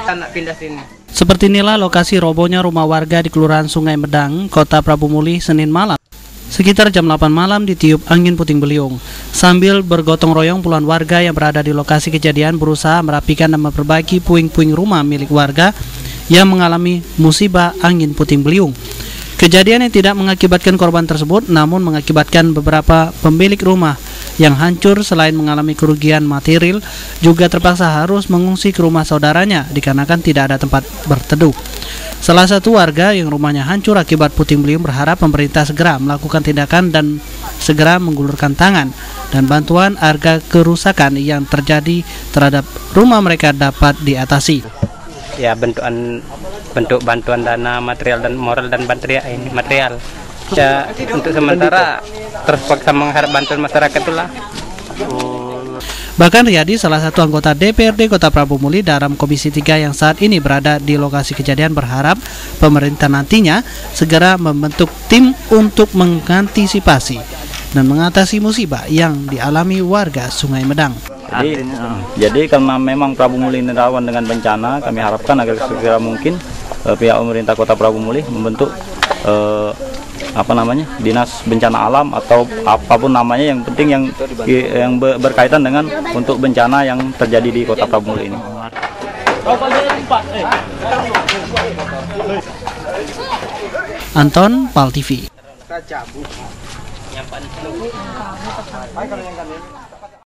Anak pindah sini. Seperti inilah lokasi robohnya rumah warga di Kelurahan Sungai Medang, Kota Prabu Muli, Senin malam. Sekitar jam 8 malam ditiup angin puting beliung. Sambil bergotong royong, puluhan warga yang berada di lokasi kejadian berusaha merapikan dan memperbaiki puing-puing rumah milik warga yang mengalami musibah angin puting beliung. Kejadian yang tidak mengakibatkan korban tersebut, namun mengakibatkan beberapa pemilik rumah yang hancur. Selain mengalami kerugian material, juga terpaksa harus mengungsi ke rumah saudaranya dikarenakan tidak ada tempat berteduh. Salah satu warga yang rumahnya hancur akibat puting beliung berharap pemerintah segera melakukan tindakan dan segera menggulurkan tangan dan bantuan harga kerusakan yang terjadi terhadap rumah mereka dapat diatasi. Ya, bentuk bantuan dana material dan moral dan material. Ya, untuk sementara terpaksa mengharap bantuan masyarakat itulah. Bahkan Riyadi, salah satu anggota DPRD Kota Prabu Muli dalam Komisi 3 yang saat ini berada di lokasi kejadian, berharap pemerintah nantinya segera membentuk tim untuk mengantisipasi dan mengatasi musibah yang dialami warga Sungai Medang. Jadi karena memang Prabu Muli ini rawan dengan bencana, kami harapkan agar segera mungkin pihak pemerintah Kota Prabu Muli membentuk dinas bencana alam atau apapun namanya, yang penting yang berkaitan dengan untuk bencana yang terjadi di Kota Prabu Muli ini. Anton, PAL TV.